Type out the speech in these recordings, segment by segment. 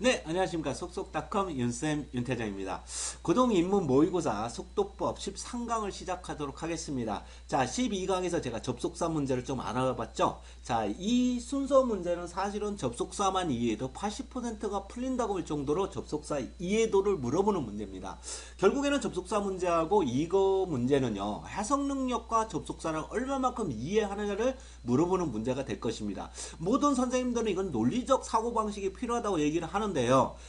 네, 안녕하십니까. 속속닷컴 윤쌤 윤태장입니다. 고등 입문 모의고사 속도법 13강을 시작하도록 하겠습니다. 자, 12강에서 제가 접속사 문제를 좀 알아봤죠. 자, 이 순서 문제는 사실은 접속사만 이해해도 80%가 풀린다고 할 정도로 접속사 이해도를 물어보는 문제입니다. 결국에는 접속사 문제하고 이거 문제는요, 해석 능력과 접속사를 얼마만큼 이해하느냐를 물어보는 문제가 될 것입니다. 모든 선생님들은 이건 논리적 사고방식이 필요하다고 얘기를 하는데요.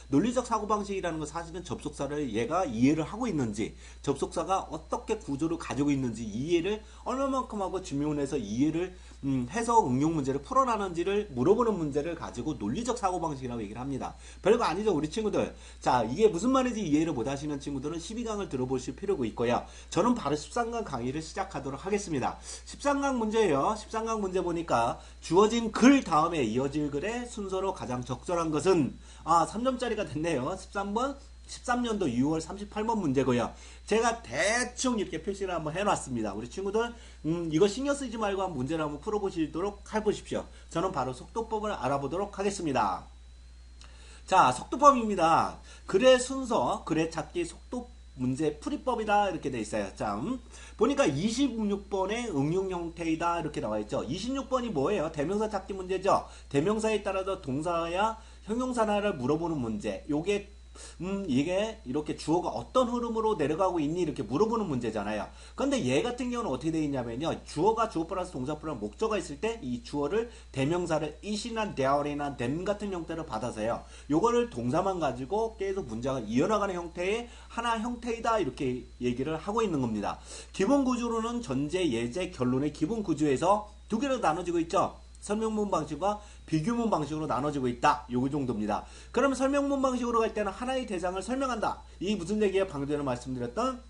논리적 사고방식이라는 건 사실은 접속사를 얘가 이해를 하고 있는지, 접속사가 어떻게 구조를 가지고 있는지 이해를 얼마만큼 하고 지문에서 이해를 해서 응용 문제를 풀어나는지를 물어보는 문제를 가지고 논리적 사고방식이라고 얘기를 합니다. 별거 아니죠, 우리 친구들. 자, 이게 무슨 말인지 이해를 못 하시는 친구들은 12강을 들어보실 필요가 있고요. 저는 바로 13강 강의를 시작하도록 하겠습니다. 13강 문제예요. 13강 문제 보니까 주어진 글 다음에 이어질 글의 순서로 가장 적절한 것은 3점짜리가 됐네요. 13번 13년도 6월 38번 문제고요. 제가 대충 이렇게 표시를 한번 해놨습니다. 우리 친구들 이거 신경 쓰지 말고 한번 문제를 한번 풀어보시도록 해보십시오. 저는 바로 속도법을 알아보도록 하겠습니다. 자, 속도법입니다. 글의 순서, 글의 찾기 속도 문제 풀이법이다 이렇게 돼 있어요. 자, 보니까 26번의 응용 형태이다 이렇게 나와 있죠. 26번이 뭐예요? 대명사 찾기 문제죠. 대명사에 따라서 동사야 형용사나를 물어보는 문제. 이게 이렇게 주어가 어떤 흐름으로 내려가고 있니 이렇게 물어보는 문제잖아요. 그런데 얘 같은 경우는 어떻게 되어 있냐면요, 주어가 주어 플러스 동사 플러스 목적어가 있을 때 이 주어를 대명사를 it이나 there이나 them 같은 형태로 받아서요, 요거를 동사만 가지고 계속 문장을 이어나가는 형태의 하나 형태이다 이렇게 얘기를 하고 있는 겁니다. 기본 구조로는 전제, 예제, 결론의 기본 구조에서 두 개로 나눠지고 있죠. 설명문 방식과 비교문 방식으로 나눠지고 있다. 요 정도입니다. 그러면 설명문 방식으로 갈 때는 하나의 대상을 설명한다. 이 무슨 얘기예요? 방금 전에 말씀드렸던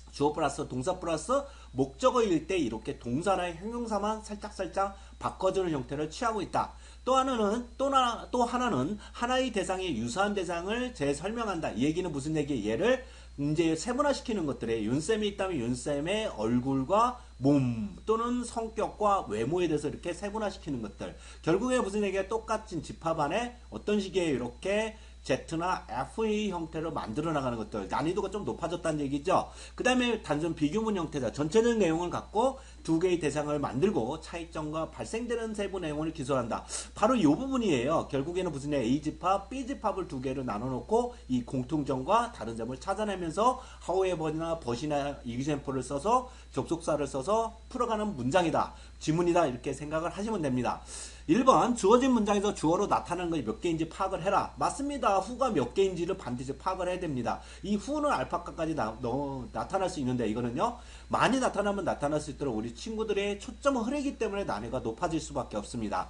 주어 플러스 동사 플러스 목적어일 때 이렇게 동사나 형용사만 살짝살짝 바꿔주는 형태를 취하고 있다. 또 하나는 하나의 대상에 유사한 대상을 재설명한다. 이 얘기는 무슨 얘기예요? 얘를 이제 세분화시키는 것들에 윤쌤이 있다면 윤쌤의 얼굴과 몸 또는 성격과 외모에 대해서 이렇게 세분화시키는 것들. 결국에 무슨 얘기가 똑같은 집합 안에 어떤 식의 이렇게 Z나 F의 형태로 만들어 나가는 것들. 난이도가 좀 높아졌다는 얘기죠. 그 다음에 단순 비교문 형태다. 전체적 내용을 갖고 두 개의 대상을 만들고 차이점과 발생되는 세부 내용을 기술한다. 바로 이 부분이에요. 결국에는 무슨 A집합, B집합을 두 개로 나눠놓고 이 공통점과 다른 점을 찾아내면서 however나 but이나 example를 써서 접속사를 써서 풀어가는 문장이다. 지문이다. 이렇게 생각을 하시면 됩니다. 1번 주어진 문장에서 주어로 나타나는 것이 몇 개인지 파악을 해라. 맞습니다. 후가 몇 개인지를 반드시 파악을 해야 됩니다. 이 후는 알파카까지 나타날 수 있는데 이거는요, 많이 나타나면 나타날 수 있도록 우리 친구들의 초점을 흐리기 때문에 난이도가 높아질 수밖에 없습니다.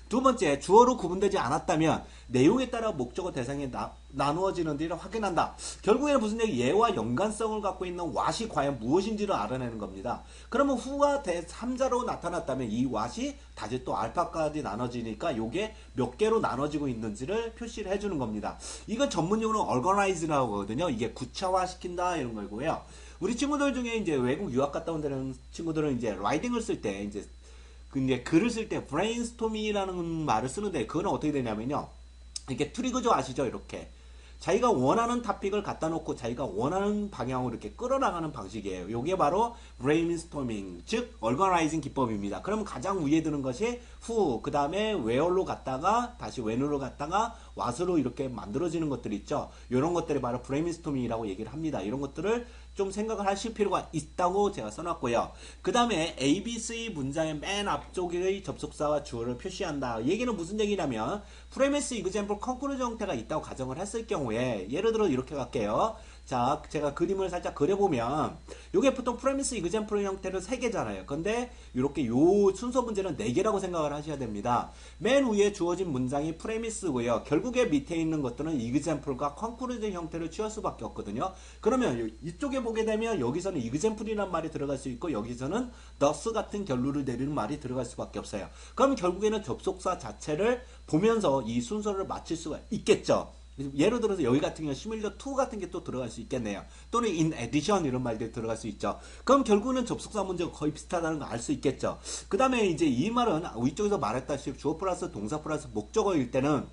두 번째, 주어로 구분되지 않았다면 내용에 따라 목적어 대상이 나누어지는지를 확인한다. 결국에는 무슨 얘기? 얘와 연관성을 갖고 있는 what이 과연 무엇인지를 알아내는 겁니다. 그러면 후가 대3자로 나타났다면 이 what이 다시 또 알파까지 나눠지니까 요게 몇 개로 나눠지고 있는지를 표시를 해주는 겁니다. 이건 전문용어로 organize라고 하거든요. 이게 구체화시킨다 이런 거고요. 우리 친구들 중에 이제 외국 유학 갔다 온 데는 친구들은 이제 라이딩을 쓸 때 이제 글을 쓸 때 브레인스토밍이라는 말을 쓰는데, 그거는 어떻게 되냐면요, 이렇게 트리거죠, 아시죠? 이렇게 자기가 원하는 토픽을 갖다 놓고 자기가 원하는 방향으로 이렇게 끌어나가는 방식이에요. 이게 바로 브레인스토밍, 즉 얼거나이징 기법입니다. 그러면 가장 위에 드는 것이 후, 그 다음에 where로 갔다가 다시 when으로 갔다가 what으로 이렇게 만들어지는 것들이 있죠. 이런 것들이 바로 브레인스토밍이라고 얘기를 합니다. 이런 것들을 좀 생각을 하실 필요가 있다고 제가 써놨고요. 그 다음에 ABC 문장의 맨 앞쪽의 접속사와 주어를 표시한다. 얘기는 무슨 얘기냐면 프레미스, 이그젬플, 컨크루전 형태가 있다고 가정을 했을 경우에, 예를 들어 이렇게 갈게요. 자, 제가 그림을 살짝 그려보면 이게 보통 프레미스, 이그젬플 형태는 3개잖아요. 근데 이렇게 요 순서 문제는 4개라고 생각을 하셔야 됩니다. 맨 위에 주어진 문장이 프레미스고요. 결국에 밑에 있는 것들은 이그젬플과 컨크루전 형태를 취할 수밖에 없거든요. 그러면 이쪽에 보게 되면 여기서는 이그젬플이라는 말이 들어갈 수 있고 여기서는 thus 같은 결론을 내리는 말이 들어갈 수밖에 없어요. 그럼 결국에는 접속사 자체를 보면서 이 순서를 맞출 수가 있겠죠. 예를 들어서 여기 같은 경우 similar to 같은 게 또 들어갈 수 있겠네요. 또는 in addition 이런 말들이 들어갈 수 있죠. 그럼 결국은 접속사 문제가 거의 비슷하다는 걸 알 수 있겠죠. 그 다음에 이제 이 말은 위쪽에서 말했다시피 주어 플러스 동사 플러스 목적어일 때는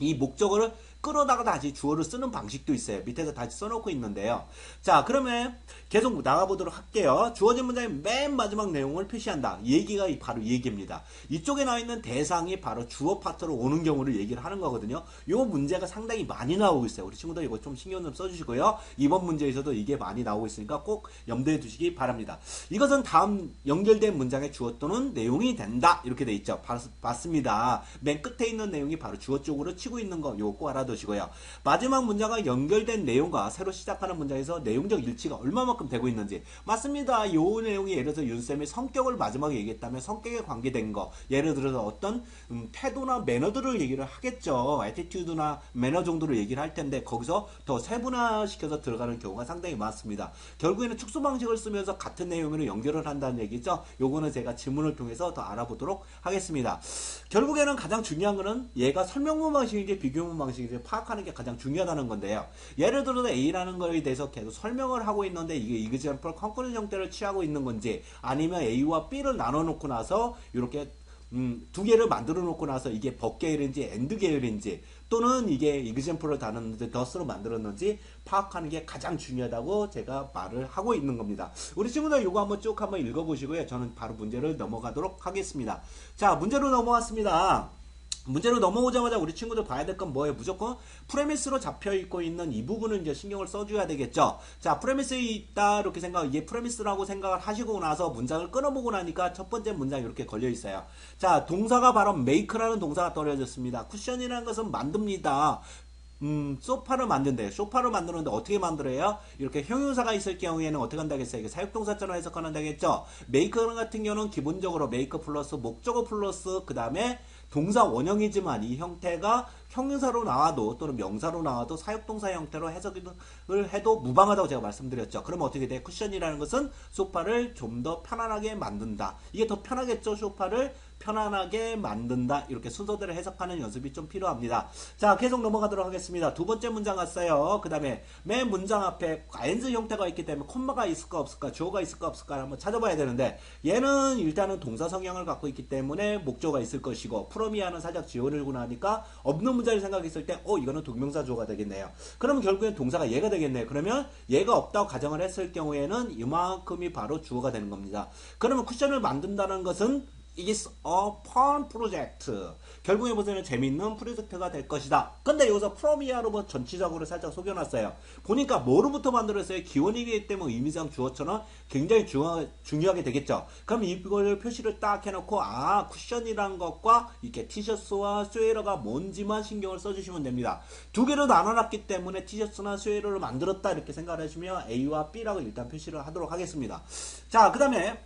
이 목적어를 끌어다가 다시 주어를 쓰는 방식도 있어요. 밑에서 다시 써놓고 있는데요. 자, 그러면 계속 나가보도록 할게요. 주어진 문장의 맨 마지막 내용을 표시한다. 얘기가 바로 이 얘기입니다. 이쪽에 나와 있는 대상이 바로 주어 파트로 오는 경우를 얘기를 하는 거거든요. 요 문제가 상당히 많이 나오고 있어요. 우리 친구들 이거 좀 신경 좀 써주시고요. 이번 문제에서도 이게 많이 나오고 있으니까 꼭 염두에 두시기 바랍니다. 이것은 다음 연결된 문장의 주어 또는 내용이 된다. 이렇게 돼 있죠. 맞습니다. 맨 끝에 있는 내용이 바로 주어 쪽으로 치고 있는 거 요거 꼭 알아두시고요. 마지막 문장과 연결된 내용과 새로 시작하는 문장에서 내용적 일치가 얼마만큼 되고 있는지. 맞습니다. 요 내용이 예를 들어서 윤쌤이 성격을 마지막에 얘기했다면 성격에 관계된 거, 예를 들어서 어떤 태도나 매너들을 얘기를 하겠죠. 애티튜드나 매너 정도를 얘기를 할 텐데 거기서 더 세분화시켜서 들어가는 경우가 상당히 많습니다. 결국에는 축소 방식을 쓰면서 같은 내용으로 연결을 한다는 얘기죠. 요거는 제가 질문을 통해서 더 알아보도록 하겠습니다. 결국에는 가장 중요한 거는 얘가 설명문 방식인지 비교문 방식인지 파악하는 게 가장 중요하다는 건데요. 예를 들어서 A라는 거에 대해서 계속 설명을 하고 있는데 이게 example conclusion 형태를 취하고 있는 건지, 아니면 A와 B를 나눠 놓고 나서 이렇게 두 개를 만들어 놓고 나서 이게 법 계열인지 엔드 계열인지, 또는 이게 example을 다루는데 더스로 만들었는지 파악하는 게 가장 중요하다고 제가 말을 하고 있는 겁니다. 우리 친구들 이거 한번 쭉 한번 읽어보시고요. 저는 바로 문제를 넘어가도록 하겠습니다. 자, 문제로 넘어왔습니다. 문제로 넘어오자마자 우리 친구들 봐야 될 건 뭐예요? 무조건 프레미스로 잡혀있고 있는 이 부분을 이제 신경을 써줘야 되겠죠. 자, 프레미스에 있다 이렇게 이게 프레미스라고 생각을 하시고 나서 문장을 끊어보고 나니까 첫 번째 문장이 이렇게 걸려있어요. 자, 동사가 바로 make라는 동사가 떨어졌습니다. 쿠션이라는 것은 만듭니다. 소파를 만든대요. 소파를 만드는데 어떻게 만들어요? 이렇게 형용사가 있을 경우에는 어떻게 한다겠어요? 이게 사역동사처럼 해석한다겠죠? make 같은 경우는 기본적으로 make 플러스 목적어 플러스 그 다음에 동사 원형이지만 이 형태가 형용사로 나와도 또는 명사로 나와도 사역동사 형태로 해석을 해도 무방하다고 제가 말씀드렸죠. 그러면 어떻게 돼? 쿠션이라는 것은 소파를 좀 더 편안하게 만든다. 이게 더 편하겠죠? 소파를 편안하게 만든다. 이렇게 순서대로 해석하는 연습이 좀 필요합니다. 자, 계속 넘어가도록 하겠습니다. 두 번째 문장 갔어요. 그 다음에 맨 문장 앞에 엔즈 형태가 있기 때문에 콤마가 있을까 없을까, 주어가 있을까 없을까 한번 찾아봐야 되는데, 얘는 일단은 동사 성향을 갖고 있기 때문에 목조가 있을 것이고, 프로미아는 살짝 지원을고 나니까 없는 문장을 생각했을 때 이거는 동명사 주어가 되겠네요. 그러면 결국엔 동사가 얘가 되겠네요. 그러면 얘가 없다고 가정을 했을 경우에는 이만큼이 바로 주어가 되는 겁니다. 그러면 쿠션을 만든다는 것은 It is a fun project. 결국에 보시면 재밌는 프로젝트가 될 것이다. 근데 여기서 프로미아로 전체적으로 살짝 속여놨어요. 보니까 뭐로부터 만들었어요? 기원이기 때문에 의미상 주어처럼 굉장히 중요하게 되겠죠. 그럼 이걸 표시를 딱 해놓고 쿠션이란 것과 이렇게 티셔츠와 스웨터가 뭔지만 신경을 써주시면 됩니다. 두 개로 나눠놨기 때문에 티셔츠나 스웨터를 만들었다 이렇게 생각을 하시면 A와 B라고 일단 표시를 하도록 하겠습니다. 자, 그 다음에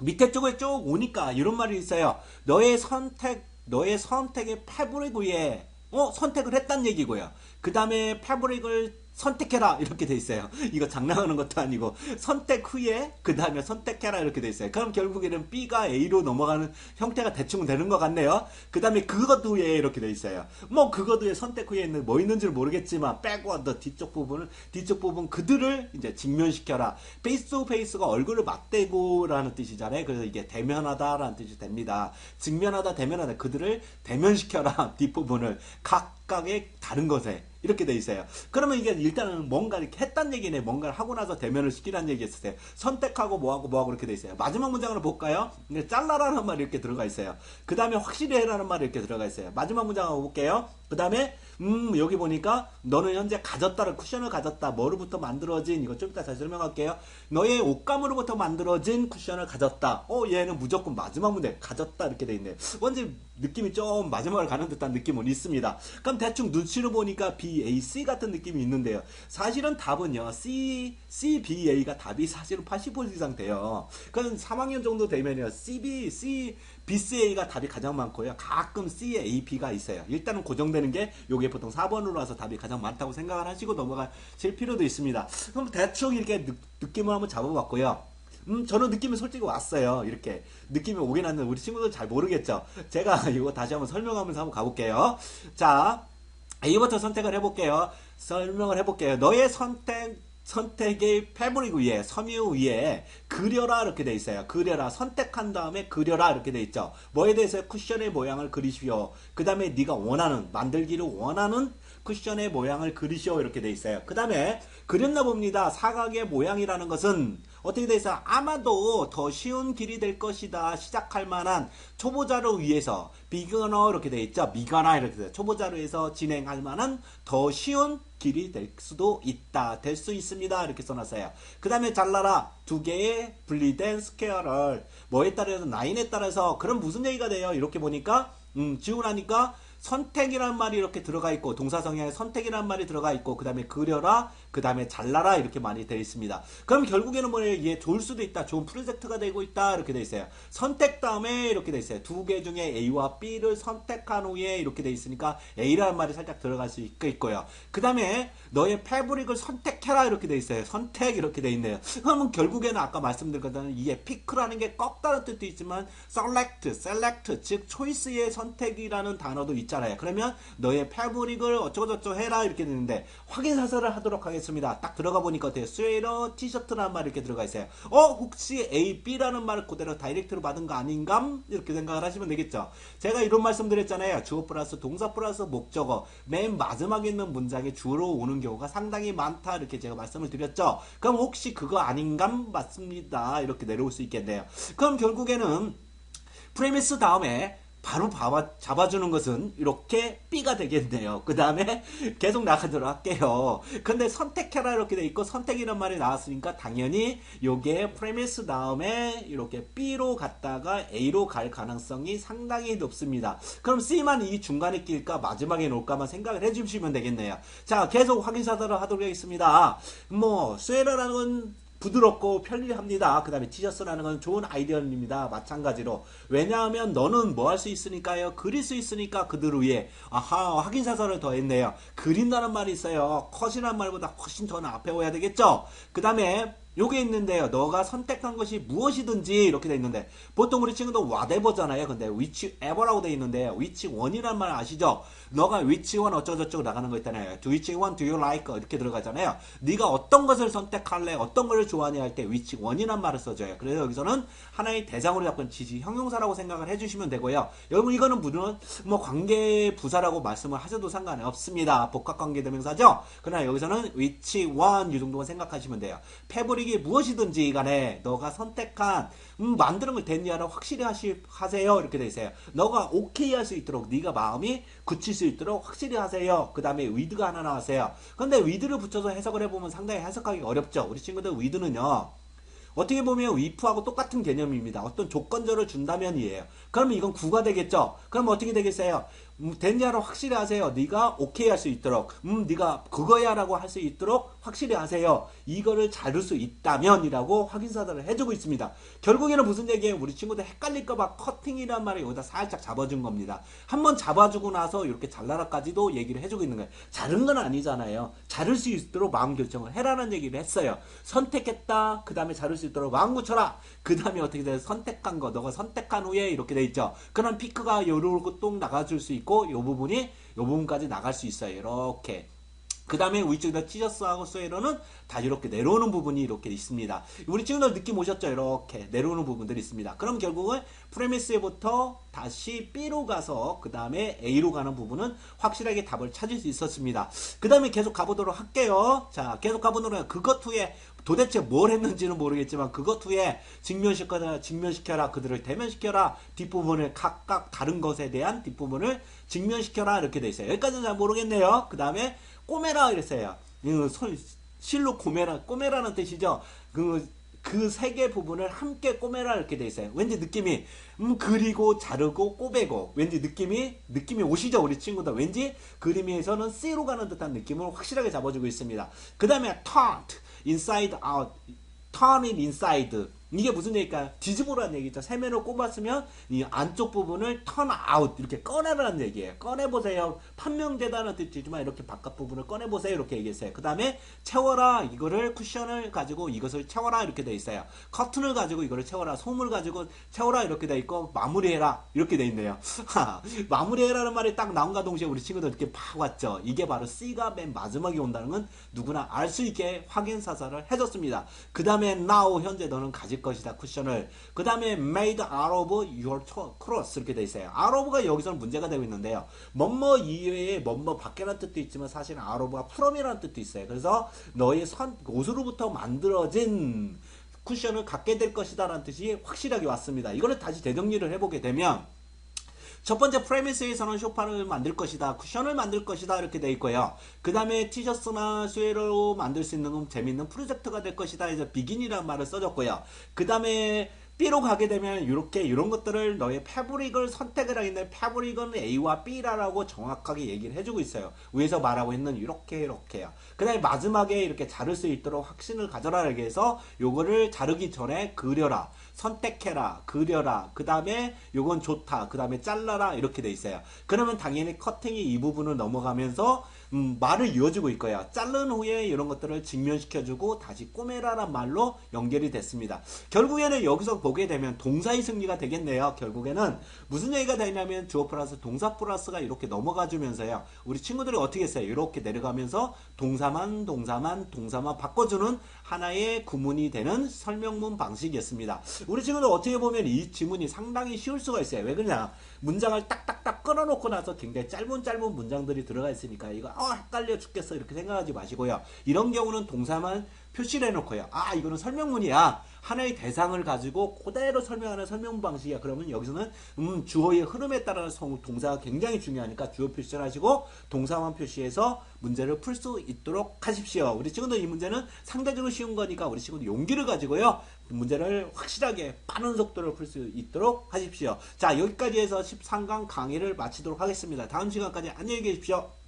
밑에 쪽에 쭉 오니까 이런 말이 있어요. 너의 선택의 패브릭 위에 선택을 했단 얘기고요. 그 다음에 패브릭을 선택해라 이렇게 돼 있어요. 이거 장난하는 것도 아니고 선택 후에 그 다음에 선택해라 이렇게 돼 있어요. 그럼 결국에는 B가 A로 넘어가는 형태가 대충 되는 것 같네요. 그 다음에 그것 후에 이렇게 돼 있어요. 뭐 그것 후에 선택 후에 있는 뭐 있는지를 모르겠지만 백워드 뒤쪽 부분 그들을 이제 직면시켜라. 페이스 투 페이스가 얼굴을 맞대고라는 뜻이잖아요. 그래서 이게 대면하다라는 뜻이 됩니다. 직면하다 대면하다 그들을 대면시켜라. 뒷부분을 각각의 다른 것에 이렇게 돼 있어요. 그러면 이게 일단은 뭔가 이렇게 했단 얘기네. 뭔가를 하고 나서 대면을 시키라는 얘기였어요. 선택하고 뭐하고 이렇게 돼 있어요. 마지막 문장으로 볼까요? 잘라라는 말이 이렇게 들어가 있어요. 그 다음에 확실히 해라는 말이 이렇게 들어가 있어요. 마지막 문장을 볼게요. 그 다음에 여기 보니까 너는 현재 가졌다를 쿠션을 가졌다. 뭐로부터 만들어진 이거 좀 이따 잘 설명할게요. 너의 옷감으로부터 만들어진 쿠션을 가졌다. 얘는 무조건 마지막 문제 가졌다 이렇게 돼 있네요. 뭔지 느낌이 좀 마지막을 가는 듯한 느낌은 있습니다. 그럼 대충 눈치로 보니까 B, A, C 같은 느낌이 있는데요. 사실은 답은요. C, B, A가 답이 사실은 80% 이상 돼요. 그럼 3학년 정도 되면요. BCA가 답이 가장 많고요. 가끔 C에 A, B가 있어요. 일단은 고정되는 게 요게 보통 4번으로 와서 답이 가장 많다고 생각을 하시고 넘어가실 필요도 있습니다. 그럼 대충 이렇게 느낌을 한번 잡아봤고요. 저는 느낌이 솔직히 왔어요. 이렇게 느낌이 오긴 왔는데 우리 친구들 잘 모르겠죠. 제가 이거 다시 한번 설명하면서 한번 가볼게요. 자, A부터 선택을 해볼게요. 설명을 해볼게요. 너의 선택의 패브릭 위에, 섬유 위에 그려라 이렇게 돼 있어요. 그려라. 선택한 다음에 그려라 이렇게 돼 있죠. 뭐에 대해서 쿠션의 모양을 그리시오. 그 다음에 네가 만들기를 원하는 쿠션의 모양을 그리시오 이렇게 돼 있어요. 그 다음에 그렸나 봅니다. 사각의 모양이라는 것은 어떻게 돼 있어요? 아마도 더 쉬운 길이 될 것이다. 시작할 만한 초보자를 위해서 비거너 이렇게 돼 있죠. 미거나 이렇게 돼요. 초보자를 위해서 진행할 만한 더 쉬운 길이 될 수도 있다. 될 수 있습니다. 이렇게 써놨어요. 그 다음에 잘라라. 두 개의 분리된 스퀘어를 뭐에 따라서 라인에 따라서 그럼 무슨 얘기가 돼요? 이렇게 보니까 지우고 나니까 선택이라는 말이 이렇게 들어가 있고 동사 성향에 선택이라는 말이 들어가 있고 그 다음에 그려라 그 다음에 잘라라 이렇게 많이 되어 있습니다. 그럼 결국에는 뭐예요? 이게 좋을 수도 있다. 좋은 프로젝트가 되고 있다. 이렇게 되어 있어요. 선택 다음에 이렇게 되어 있어요. 두 개 중에 A와 B를 선택한 후에 이렇게 되어 있으니까 A라는 말이 살짝 들어갈 수 있고요. 그 다음에 너의 패브릭을 선택해라 이렇게 되어 있어요. 선택 이렇게 되어 있네요. 그러면 결국에는 아까 말씀드렸던 이게 pick라는 게 꺾다는 뜻도 있지만 select 즉 초이스의 선택이라는 단어도 있잖아요. 그러면 너의 패브릭을 어쩌고저쩌고 해라 이렇게 되는데 확인 사설을 하도록 하겠습니다. 딱 들어가 보니까 어때요? 스웨이터 티셔츠라는 말이 이렇게 들어가 있어요. 혹시 A, B라는 말을 그대로 다이렉트로 받은 거 아닌감? 이렇게 생각을 하시면 되겠죠. 제가 이런 말씀 드렸잖아요. 주어 플러스 동사 플러스 목적어 맨 마지막에 있는 문장에 주어로 오는 경우가 상당히 많다 이렇게 제가 말씀을 드렸죠. 그럼 혹시 그거 아닌감? 맞습니다. 이렇게 내려올 수 있겠네요. 그럼 결국에는 프레미스 다음에 바로 잡아주는 것은 이렇게 B가 되겠네요. 그 다음에 계속 나가도록 할게요. 근데 선택해라 이렇게 돼 있고 선택이란 말이 나왔으니까 당연히 요게 프레미스 다음에 이렇게 B로 갔다가 A로 갈 가능성이 상당히 높습니다. 그럼 C만 이 중간에 낄까 마지막에 놓을까만 생각을 해주시면 되겠네요. 자, 계속 확인 사설을 하도록 하겠습니다. 스웨러라는 건 부드럽고 편리합니다. 그 다음에 티셔츠라는 건 좋은 아이디어입니다. 마찬가지로. 왜냐하면 너는 뭐 할 수 있으니까요. 그릴 수 있으니까 그들 위에 확인 사설을 더했네요. 그린다는 말이 있어요. 컷이라는 말보다 훨씬 더 앞에 오야 되겠죠. 그 다음에 요게 있는데요. 너가 선택한 것이 무엇이든지 이렇게 돼 있는데 보통 우리 친구도 whatever잖아요. 근데 whichever라고 돼 있는데 which one이란 말 아시죠? 너가 which one 어쩌고저쩌고 나가는 거 있잖아요. Do which one do you like? 이렇게 들어가잖아요. 네가 어떤 것을 선택할래? 어떤 것을 좋아하냐 할 때 which one이란 말을 써줘요. 그래서 여기서는 하나의 대상으로 잡은 지시 형용사라고 생각을 해주시면 되고요. 여러분 이거는 물론 관계 부사라고 말씀을 하셔도 상관이 없습니다. 복합관계대명사죠. 그러나 여기서는 which one 이 정도만 생각하시면 돼요. 패브릭이 무엇이든지 간에 너가 선택한 만드는 걸 됐냐를 확실히 하세요. 이렇게 돼 있어요. 너가 오케이 할 수 있도록 네가 마음이 굳힐 수 있도록 확실히 하세요. 그 다음에 with가 하나 나왔어요. 근데 with를 붙여서 해석을 해보면 상당히 해석하기 어렵죠. 우리 친구들 with는요. 어떻게 보면 if하고 똑같은 개념입니다. 어떤 조건절을 준다면이에요. 그러면 이건 구가 되겠죠. 그럼 어떻게 되겠어요? 됐냐로 확실히 하세요. 네가 오케이 할 수 있도록 네가 그거야 라고 할 수 있도록 확실히 하세요. 이거를 자를 수 있다면 이라고 확인사들을 해주고 있습니다. 결국에는 무슨 얘기예요? 우리 친구들 헷갈릴까봐 커팅이란 말을 여기다 살짝 잡아준 겁니다. 한번 잡아주고 나서 이렇게 잘라라까지도 얘기를 해주고 있는 거예요. 자른 건 아니잖아요. 자를 수 있도록 마음 결정을 해라는 얘기를 했어요. 선택했다. 그 다음에 자를 수 있도록 마음 굳혀라. 그 다음에 어떻게 돼요? 선택한 거 너가 선택한 후에 이렇게 돼 있죠. 그럼 피크가 요렇게 또 나가줄 수 있고 요 부분까지 나갈 수 있어요. 이렇게. 그 다음에 위쪽에다 티셔츠하고 스웨터는 다 이렇게 내려오는 부분이 이렇게 있습니다. 우리 친구들 느낌 오셨죠? 이렇게 내려오는 부분들이 있습니다. 그럼 결국은 프레미스에부터 다시 B로 가서 그 다음에 A로 가는 부분은 확실하게 답을 찾을 수 있었습니다. 그 다음에 계속 가보도록 할게요. 자, 계속 가보도록 해요. 그것 후에 도대체 뭘 했는지는 모르겠지만 그것 후에 직면시켜라 그들을 대면시켜라 뒷부분을 각각 다른 것에 대한 뒷부분을 직면시켜라 이렇게 돼 있어요. 여기까지는 잘 모르겠네요. 그 다음에 꼬매라 이랬어요. 실로 꼬매라는 뜻이죠. 그 세 개 부분을 함께 꼬매라 이렇게 돼 있어요. 왠지 느낌이 그리고 자르고 꼬매고 왠지 느낌이 오시죠 우리 친구들. 왠지 그림에서는 C로 가는 듯한 느낌을 확실하게 잡아주고 있습니다. 그 다음에 turned inside out, turn it inside. 이게 무슨 얘기일까요? 뒤집으라는 얘기죠. 세면을 꼽았으면 이 안쪽 부분을 turn out 이렇게 꺼내라는 얘기예요. 꺼내보세요. 판명되다는 뜻이지만 이렇게 바깥 부분을 꺼내보세요. 이렇게 얘기했어요. 그 다음에 채워라. 이거를 쿠션을 가지고 이것을 채워라. 이렇게 돼 있어요. 커튼을 가지고 이거를 채워라. 솜을 가지고 채워라. 이렇게 돼 있고 마무리해라. 이렇게 돼 있네요. 마무리해라는 말이 딱 나온과 동시에 우리 친구들 이렇게 팍 왔죠. 이게 바로 C가 맨 마지막에 온다는 건 누구나 알 수 있게 확인 사살을 해줬습니다. 그 다음에 now 현재 너는 가지고 될 것이다. 쿠션을. 그 다음에 made out of your clothes 이렇게 돼 있어요. out of가 여기서는 문제가 되고 있는데요. 뭐뭐 이외에 뭐뭐 밖에라는 뜻도 있지만 사실 out of가 from이라는 뜻도 있어요. 그래서 너의 옷으로부터 만들어진 쿠션을 갖게 될 것이다 라는 뜻이 확실하게 왔습니다. 이거를 다시 재정리를 해보게 되면 첫 번째 프레미스에서는 소파를 만들 것이다, 쿠션을 만들 것이다 이렇게 돼 있고요. 그 다음에 티셔츠나 스웨터로 만들 수 있는 재밌는 프로젝트가 될 것이다 해서 비긴이라는 말을 써줬고요. 그 다음에 B로 가게 되면 이런 것들을 너의 패브릭을 선택을 하겠는데 패브릭은 A와 B라고 정확하게 얘기를 해주고 있어요. 위에서 말하고 있는 이렇게요. 그 다음에 마지막에 이렇게 자를 수 있도록 확신을 가져라 이렇게 해서 요거를 자르기 전에 그려라, 선택해라, 그려라, 그 다음에 요건 좋다, 그 다음에 잘라라 이렇게 돼 있어요. 그러면 당연히 커팅이 이 부분을 넘어가면서 말을 이어주고 있고요. 자른 후에 이런 것들을 직면시켜주고 다시 꼬매라란 말로 연결이 됐습니다. 결국에는 여기서 보게 되면 동사의 승리가 되겠네요. 결국에는 무슨 얘기가 되냐면 주어 플러스 동사 플러스가 이렇게 넘어가 주면서요. 우리 친구들이 어떻게 했어요? 이렇게 내려가면서 동사만 바꿔주는 하나의 구문이 되는 설명문 방식이었습니다. 우리 친구들 어떻게 보면 이 지문이 상당히 쉬울 수가 있어요. 왜 그러냐? 문장을 딱딱딱 끊어놓고 나서 굉장히 짧은 문장들이 들어가 있으니까 이거 헷갈려 죽겠어 이렇게 생각하지 마시고요. 이런 경우는 동사만 표시를 해놓고요. 이거는 설명문이야. 하나의 대상을 가지고 그대로 설명하는 설명 방식이야. 그러면 여기서는 주어의 흐름에 따라서 동사가 굉장히 중요하니까 주어 표시를 하시고 동사만 표시해서 문제를 풀 수 있도록 하십시오. 우리 친구들 이 문제는 상대적으로 쉬운 거니까 우리 친구들 용기를 가지고요. 문제를 확실하게 빠른 속도로 풀 수 있도록 하십시오. 자, 여기까지 해서 13강 강의를 마치도록 하겠습니다. 다음 시간까지 안녕히 계십시오.